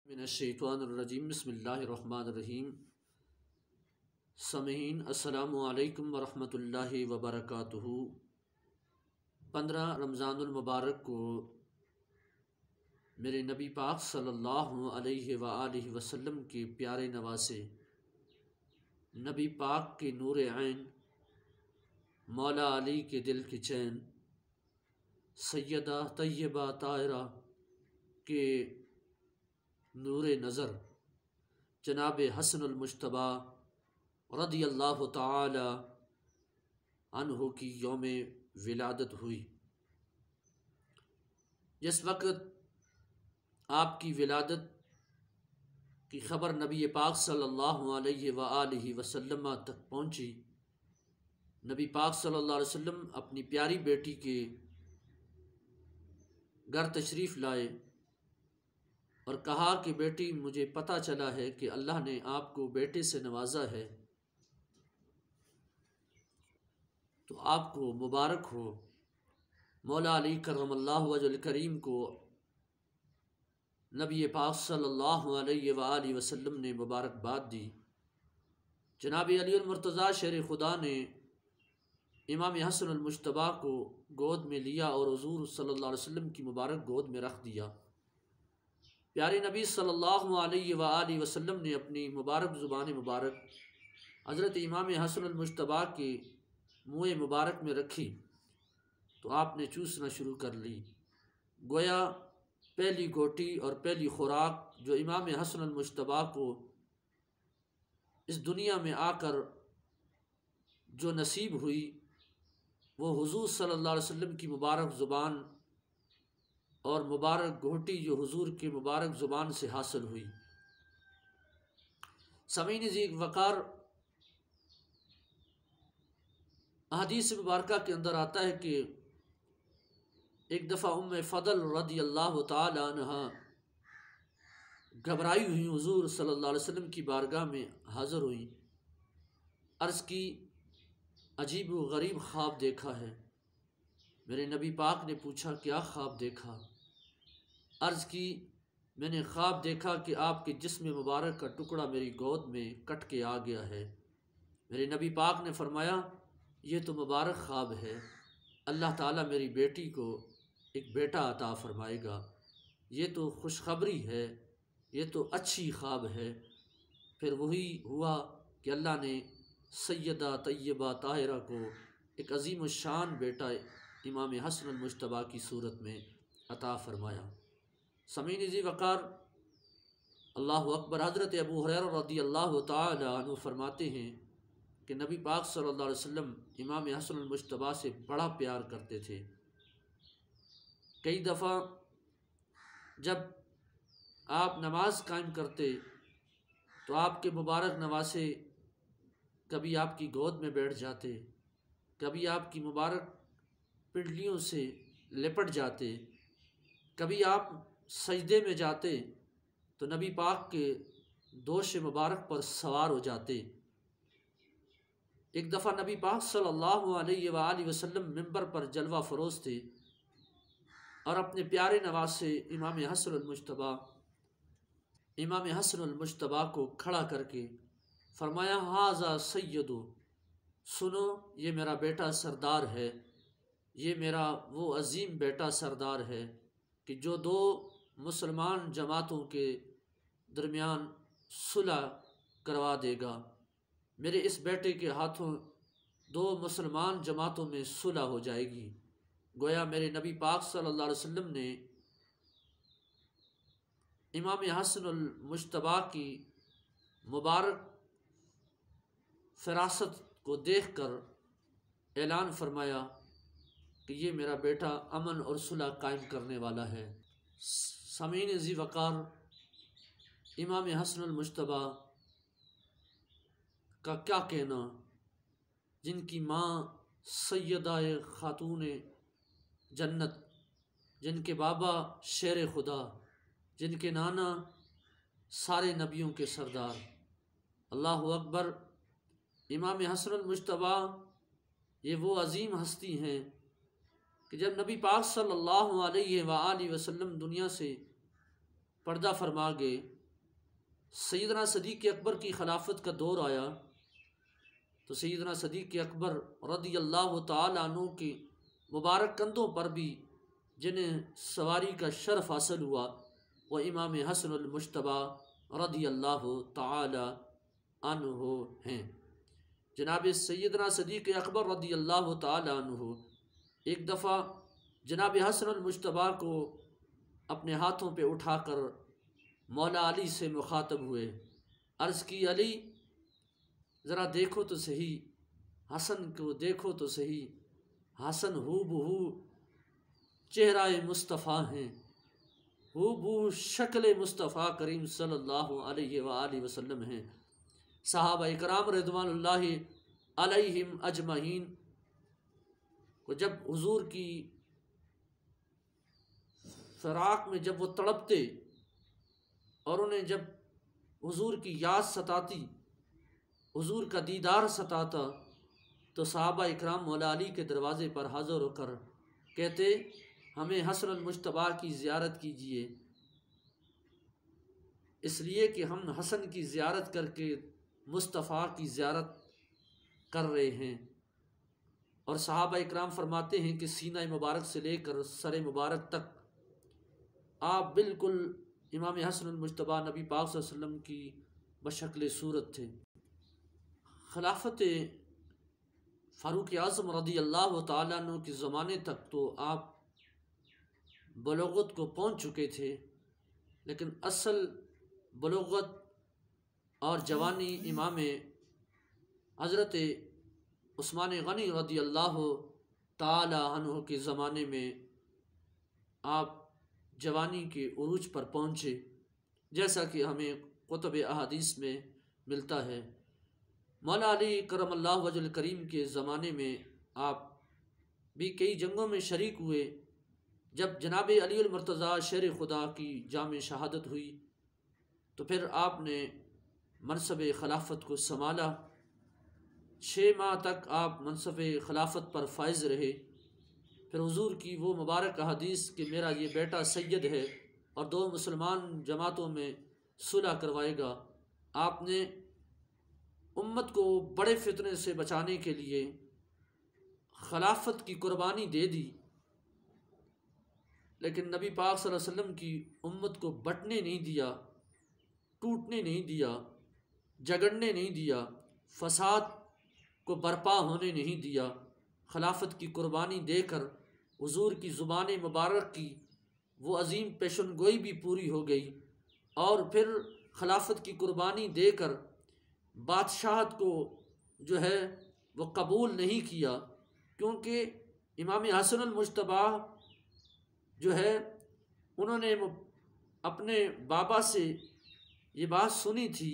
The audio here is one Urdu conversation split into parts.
من الشیطان الرجیم بسم اللہ الرحمن الرحیم۔ سامعین السلام علیکم ورحمۃ اللہ وبرکاتہ۔ 15 رمضان المبارک کو میرے نبی پاک صلی اللہ علیہ وآلہ وسلم کے پیارے نواسے، نبی پاک کے نور عین، مولا علی کے دل کے چین، سیدہ طیبہ طاہرہ کے نور نظر جناب حسن المجتبیٰ رضی اللہ تعالی عنہ کی یوم ولادت ہوئی۔ جس وقت آپ کی ولادت کی خبر نبی پاک صلی اللہ علیہ وآلہ وسلم تک پہنچی، نبی پاک صلی اللہ علیہ وسلم اپنی پیاری بیٹی کے گھر تشریف لائے اور کہا کہ بیٹی، مجھے پتہ چلا ہے کہ اللہ نے آپ کو بیٹے سے نوازا ہے، تو آپ کو مبارک ہو۔ مولا علی کرم اللہ وجہ الکریم کو نبی پاک صلی اللہ علیہ وآلہ وسلم نے مبارکباد دی۔ جناب علی المرتضیٰ شیر خدا نے امام حسن المجتبیٰ کو گود میں لیا اور حضور صلی اللہ علیہ وسلم کی مبارک گود میں رکھ دیا۔ پیارے نبی صلی اللہ علیہ وآلہ وسلم نے اپنی مبارک زبان مبارک حضرت امام حسن المجتبیٰ کے منہ مبارک میں رکھی تو آپ نے چوسنا شروع کر لی۔ گویا پہلی گوٹی اور پہلی خوراک جو امام حسن المجتبیٰ کو اس دنیا میں آ کر جو نصیب ہوئی، وہ حضور صلی اللہ علیہ وسلم کی مبارک زبان اور مبارک گھوٹی جو حضور کی مبارک زبان سے حاصل ہوئی۔ سامعین ذی وقار، احادیث مبارکہ کے اندر آتا ہے کہ ایک دفعہ ام فضل رضی اللہ تعالی عنہ گھبرائی ہوئی حضور صلی اللہ علیہ وسلم کی بارگاہ میں حاضر ہوئیں، عرض کی عجیب و غریب خواب دیکھا ہے۔ میرے نبی پاک نے پوچھا کیا خواب دیکھا؟ عرض کی میں نے خواب دیکھا کہ آپ کے جسم مبارک کا ٹکڑا میری گود میں کٹ کے آ گیا ہے۔ میرے نبی پاک نے فرمایا یہ تو مبارک خواب ہے، اللہ تعالیٰ میری بیٹی کو ایک بیٹا عطا فرمائے گا، یہ تو خوشخبری ہے، یہ تو اچھی خواب ہے۔ پھر وہی ہوا کہ اللہ نے سیدہ طیبہ طاہرہ کو ایک عظیم الشان بیٹا امام حسن المجتبیٰ کی صورت میں عطا فرمایا۔ سامعین ذی وقار، اللہ اکبر، حضرت ابو ہریرہ رضی اللہ تعالی عنہ فرماتے ہیں کہ نبی پاک صلی اللہ علیہ وسلم امام حسن المجتبیٰ سے بڑا پیار کرتے تھے۔ کئی دفعہ جب آپ نماز قائم کرتے تو آپ کے مبارک نواسے کبھی آپ کی گود میں بیٹھ جاتے، کبھی آپ کی مبارک پنڈلیوں سے لپٹ جاتے، کبھی آپ سجدے میں جاتے تو نبی پاک کے دوش مبارک پر سوار ہو جاتے۔ ایک دفعہ نبی پاک صلی اللہ علیہ وآلہ وسلم منبر پر جلوہ فروز تھے اور اپنے پیارے نواسے امام حسن المجتبیٰ کو کھڑا کر کے فرمایا ھذا سیدو، سنو یہ میرا بیٹا سردار ہے، یہ میرا وہ عظیم بیٹا سردار ہے کہ جو دو مسلمان جماعتوں کے درمیان صلح کروا دے گا۔ میرے اس بیٹے کے ہاتھوں دو مسلمان جماعتوں میں صلح ہو جائے گی۔ گویا میرے نبی پاک صلی اللہ علیہ وسلم نے امام حسن المجتبیٰ کی مبارک فراست کو دیکھ کر اعلان فرمایا کہ یہ میرا بیٹا امن اور صلح قائم کرنے والا ہے۔ سامعین ذی وقار، امام حسن المجتبیٰ کا کیا کہنا، جن کی ماں سیدہ خاتون جنت، جن کے بابا شیر خدا، جن کے نانا سارے نبیوں کے سردار، اللہ اکبر، امام حسن المجتبیٰ یہ وہ عظیم ہستی ہیں کہ جب نبی پاک صلی اللہ علیہ وآلہ وسلم دنیا سے پردہ فرما گئے سیدنا صدیق اکبر کی خلافت کا دور آیا تو سیدنا صدیق اکبر رضی اللہ تعالیٰ عنہ کے مبارک کندھوں پر بھی جنہیں سواری کا شرف حاصل ہوا وہ امام حسن المجتبیٰ رضی اللہ تعالی عنہ ہیں۔ جناب سیدنا صدیق اکبر رضی اللہ تعالی عنہ ایک دفعہ جناب حسن المجتبیٰ کو اپنے ہاتھوں پہ اٹھا کر مولا علی سے مخاطب ہوئے، عرض کی علی ذرا دیکھو تو صحیح، حسن کو دیکھو تو صحیح، حسن ہو بہو چہرہ مصطفیٰ ہیں، ہو بہو شکل مصطفیٰ کریم صلی اللہ علیہ وآلہ وسلم ہیں۔ صحابہ اکرام رضوان اللہ علیہم اجمعین کو جب حضور کی فراق میں جب وہ تڑپتے اور انہیں جب حضور کی یاد ستاتی، حضور کا دیدار ستاتا، تو صحابہ اکرام مولا علی کے دروازے پر حاضر ہو کر کہتے ہمیں حسن المجتبیٰ کی زیارت کیجیے، اس لیے کہ ہم حسن کی زیارت کر کے مصطفیٰ کی زیارت کر رہے ہیں۔ اور صحابہ اکرام فرماتے ہیں کہ سینہ مبارک سے لے کر سر مبارک تک آپ بالکل امام حسن المجتبیٰ نبی پاک صلی اللہ علیہ وسلم کی بشکل صورت تھے۔ خلافت فاروق اعظم رضی اللہ تعالیٰ عنہ کے زمانے تک تو آپ بلوغت کو پہنچ چکے تھے، لیکن اصل بلوغت اور جوانی امام حضرت عثمان غنی رضی اللہ تعالی عنہ کے زمانے میں آپ جوانی کے عروج پر پہنچے، جیسا کہ ہمیں کتب احادیث میں ملتا ہے۔ مولا علی کرم اللہ وجہ الکریم کے زمانے میں آپ بھی کئی جنگوں میں شریک ہوئے۔ جب جناب علی المرتضیٰ شیر خدا کی جام شہادت ہوئی تو پھر آپ نے منصب خلافت کو سنبھالا، 6 ماہ تک آپ منصب خلافت پر فائز رہے۔ پھر حضور کی وہ مبارک حدیث کہ میرا یہ بیٹا سید ہے اور 2 مسلمان جماعتوں میں صلح کروائے گا، آپ نے امت کو بڑے فتنے سے بچانے کے لیے خلافت کی قربانی دے دی، لیکن نبی پاک صلی اللہ علیہ وسلم کی امت کو بٹنے نہیں دیا، ٹوٹنے نہیں دیا، جگڑنے نہیں دیا، فساد کو برپا ہونے نہیں دیا۔ خلافت کی قربانی دے کر حضور کی زبان مبارک کی وہ عظیم پیشن گوئی بھی پوری ہو گئی، اور پھر خلافت کی قربانی دے کر بادشاہت کو جو ہے وہ قبول نہیں کیا، کیونکہ امام حسن المجتبیٰ جو ہے انہوں نے اپنے بابا سے یہ بات سنی تھی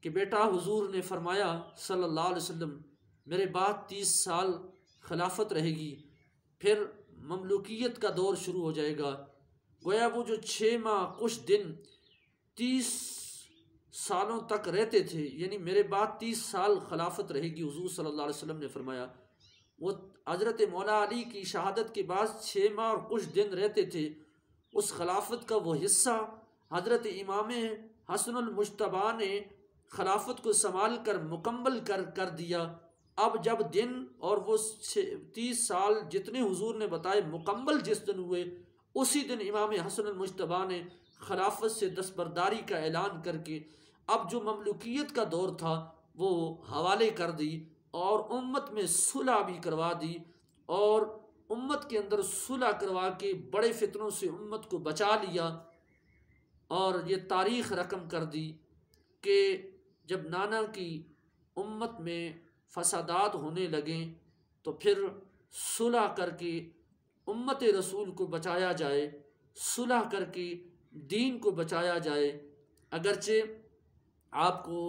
کہ بیٹا حضور نے فرمایا صلی اللہ علیہ وسلم میرے بعد 30 سال خلافت رہے گی، پھر مملوکیت کا دور شروع ہو جائے گا۔ گویا وہ جو 6 ماہ کچھ دن 30 سالوں تک رہتے تھے، یعنی میرے بعد 30 سال خلافت رہے گی، حضور صلی اللہ علیہ وسلم نے فرمایا۔ وہ حضرت مولا علی کی شہادت کے بعد 6 ماہ اور کچھ دن رہتے تھے، اس خلافت کا وہ حصہ حضرت امام حسن المجتبیٰ نے خلافت کو سنبھال کر مکمل کر دیا۔ اب جب دن اور وہ 30 سال جتنے حضور نے بتائے مکمل جس دن ہوئے، اسی دن امام حسن المجتبیٰ نے خلافت سے دستبرداری کا اعلان کر کے اب جو مملوکیت کا دور تھا وہ حوالے کر دی، اور امت میں صلح بھی کروا دی، اور امت کے اندر صلح کروا کے بڑے فتنوں سے امت کو بچا لیا۔ اور یہ تاریخ رقم کر دی کہ جب نانا کی امت میں فسادات ہونے لگیں تو پھر صلح کر کے امت رسول کو بچایا جائے، صلح کر کے دین کو بچایا جائے۔ اگرچہ آپ کو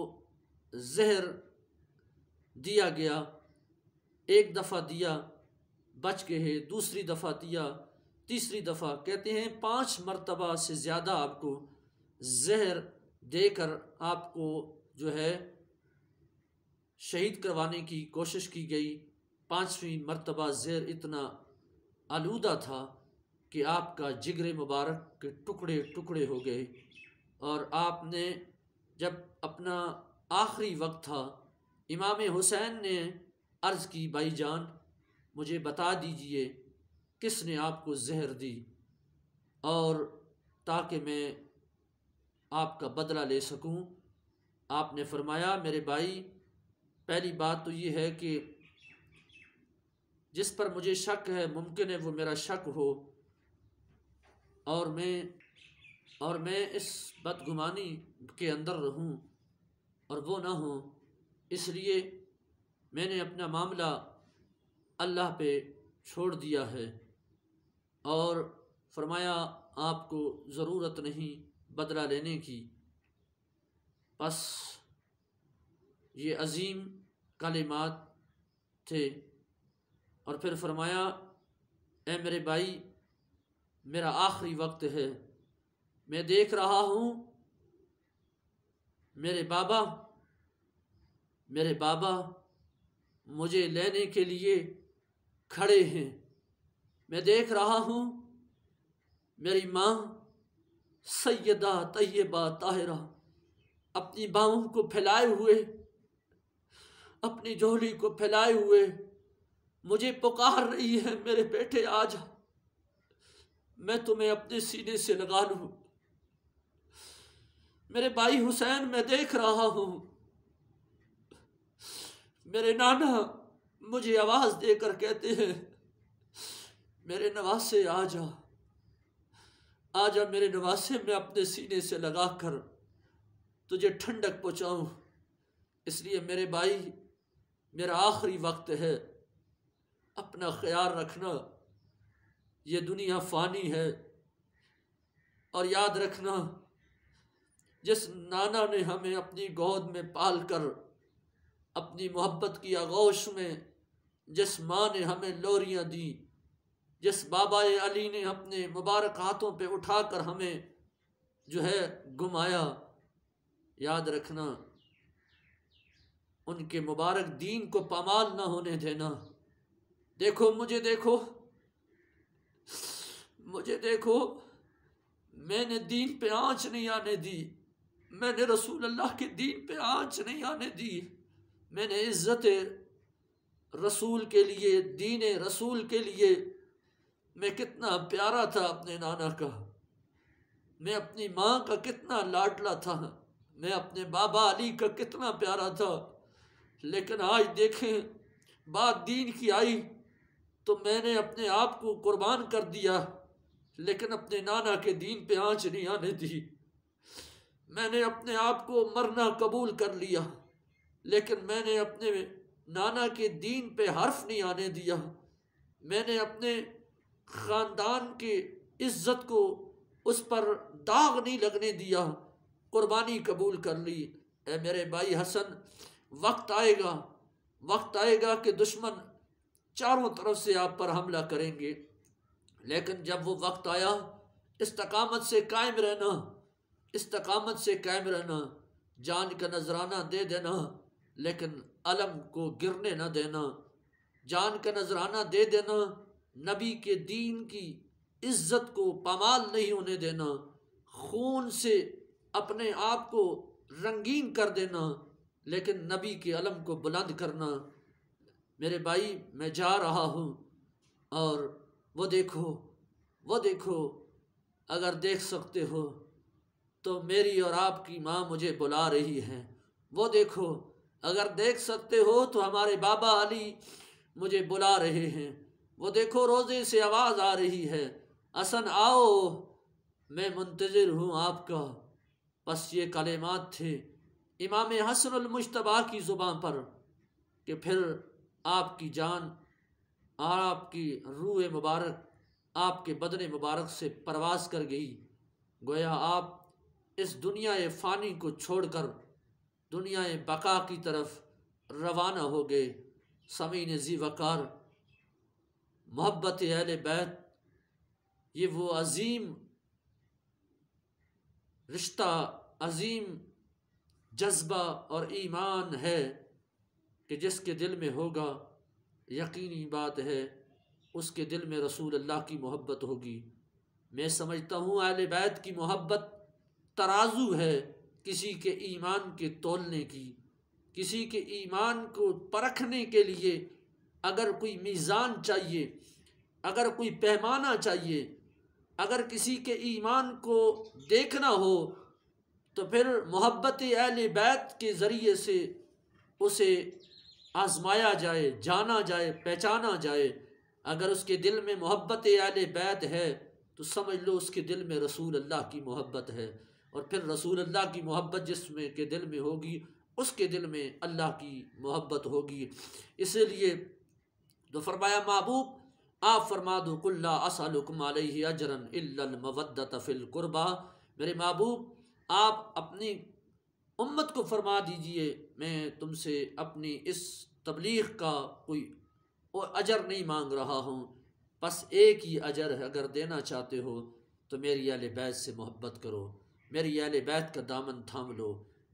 زہر دیا گیا، ایک دفعہ دیا بچ گئے، دوسری دفعہ دیا، تیسری دفعہ، کہتے ہیں 5 مرتبہ سے زیادہ آپ کو زہر دے کر آپ کو جو ہے شہید کروانے کی کوشش کی گئی۔ 5ویں مرتبہ زہر اتنا آلودہ تھا کہ آپ کا جگر مبارک کے ٹکڑے ٹکڑے ہو گئے، اور آپ نے جب اپنا آخری وقت تھا، امام حسین نے عرض کی بھائی جان مجھے بتا دیجئے کس نے آپ کو زہر دی، اور تاکہ میں آپ کا بدلہ لے سکوں۔ آپ نے فرمایا میرے بھائی پہلی بات تو یہ ہے کہ جس پر مجھے شک ہے ممکن ہے وہ میرا شک ہو، اور میں اس بدگمانی کے اندر رہوں اور وہ نہ ہو، اس لیے میں نے اپنا معاملہ اللہ پہ چھوڑ دیا ہے، اور فرمایا آپ کو ضرورت نہیں بدلہ لینے کی۔ بس یہ عظیم کلمات تھے، اور پھر فرمایا اے میرے بھائی میرا آخری وقت ہے، میں دیکھ رہا ہوں میرے بابا مجھے لینے کے لیے کھڑے ہیں، میں دیکھ رہا ہوں میری ماں سیدہ طیبہ طاہرہ اپنی باہوں کو پھیلائے ہوئے، اپنی جھولی کو پھیلائے ہوئے مجھے پکار رہی ہے میرے بیٹے آ جا، میں تمہیں اپنے سینے سے لگا لوں۔ میرے بھائی حسین میں دیکھ رہا ہوں میرے نانا مجھے آواز دے کر کہتے ہیں میرے نواسے آ جا، آ جا میرے نواسے، میں اپنے سینے سے لگا کر تجھے ٹھنڈک پہنچاؤں۔ اس لیے میرے بھائی میرا آخری وقت ہے، اپنا خیال رکھنا، یہ دنیا فانی ہے، اور یاد رکھنا جس نانا نے ہمیں اپنی گود میں پال کر اپنی محبت کی آغوش میں، جس ماں نے ہمیں لوریاں دی، جس بابا علی نے اپنے مبارک ہاتھوں پہ اٹھا کر ہمیں جو ہے گمایا، یاد رکھنا ان کے مبارک دین کو پامال نہ ہونے دینا۔ دیکھو مجھے دیکھو میں نے دین پہ آنچ نہیں آنے دی، میں نے رسول اللہ کے دین پہ آنچ نہیں آنے دی، میں نے عزت رسول کے لیے، دین رسول کے لیے میں کتنا پیارا تھا اپنے نانا کا، میں اپنی ماں کا کتنا لاڈلا تھا، میں اپنے بابا علی کا کتنا پیارا تھا، لیکن آج دیکھیں بات دین کی آئی تو میں نے اپنے آپ کو قربان کر دیا، لیکن اپنے نانا کے دین پہ آنچ نہیں آنے دی۔ میں نے اپنے آپ کو مرنا قبول کر لیا، لیکن میں نے اپنے نانا کے دین پہ حرف نہیں آنے دیا، میں نے اپنے خاندان کی عزت کو اس پر داغ نہیں لگنے دیا، قربانی قبول کر لی۔ اے میرے بھائی حسن وقت آئے گا کہ دشمن چاروں طرف سے آپ پر حملہ کریں گے، لیکن جب وہ وقت آیا استقامت سے قائم رہنا، جان کا نذرانہ دے دینا لیکن علم کو گرنے نہ دینا، جان کا نذرانہ دے دینا، نبی کے دین کی عزت کو پامال نہیں ہونے دینا، خون سے اپنے آپ کو رنگین کر دینا لیکن نبی کے علم کو بلند کرنا۔ میرے بھائی میں جا رہا ہوں، اور وہ دیکھو اگر دیکھ سکتے ہو تو میری اور آپ کی ماں مجھے بلا رہی ہے، وہ دیکھو اگر دیکھ سکتے ہو تو ہمارے بابا علی مجھے بلا رہے ہیں، وہ دیکھو روزے سے آواز آ رہی ہے حسن آؤ میں منتظر ہوں آپ کا۔ بس یہ کلمات تھے امام حسن المجتبیٰ کی زبان پر کہ پھر آپ کی جان، آپ کی روح مبارک آپ کے بدن مبارک سے پرواز کر گئی، گویا آپ اس دنیا فانی کو چھوڑ کر دنیا بقا کی طرف روانہ ہو گئے۔ سامعین ذی وقار، محبت اہل بیت یہ وہ عظیم رشتہ، عظیم جذبہ اور ایمان ہے کہ جس کے دل میں ہوگا، یقینی بات ہے اس کے دل میں رسول اللہ کی محبت ہوگی۔ میں سمجھتا ہوں اہل بیت کی محبت ترازو ہے کسی کے ایمان کے تولنے کی، کسی کے ایمان کو پرکھنے کے لیے اگر کوئی میزان چاہیے، اگر کوئی پیمانہ چاہیے، اگر کسی کے ایمان کو دیکھنا ہو تو پھر محبت اہل بیت کے ذریعے سے اسے آزمایا جائے، جانا جائے، پہچانا جائے۔ اگر اس کے دل میں محبت اہل بیت ہے تو سمجھ لو اس کے دل میں رسول اللہ کی محبت ہے، اور پھر رسول اللہ کی محبت جس میں کے دل میں ہوگی اس کے دل میں اللہ کی محبت ہوگی۔ اسی لیے تو فرمایا محبوب آپ فرما دو قل لا اسألکم علیہ اجرا الا المودۃ فی القربى، میرے محبوب آپ اپنی امت کو فرما دیجئے میں تم سے اپنی اس تبلیغ کا کوئی اجر نہیں مانگ رہا ہوں، بس ایک ہی اجر ہے، اگر دینا چاہتے ہو تو میری اہل بیت سے محبت کرو، میری اہل بیت کا دامن تھام لو،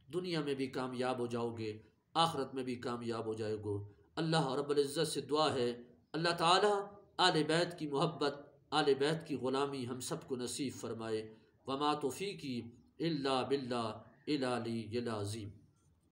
دنیا میں بھی کامیاب ہو جاؤ گے، آخرت میں بھی کامیاب ہو جائے گو۔ اللہ رب العزت سے دعا ہے اللہ تعالی آل بیت کی محبت، آل بیت کی غلامی ہم سب کو نصیب فرمائے۔ وما توفیقی الا باللہ العلی العظیم۔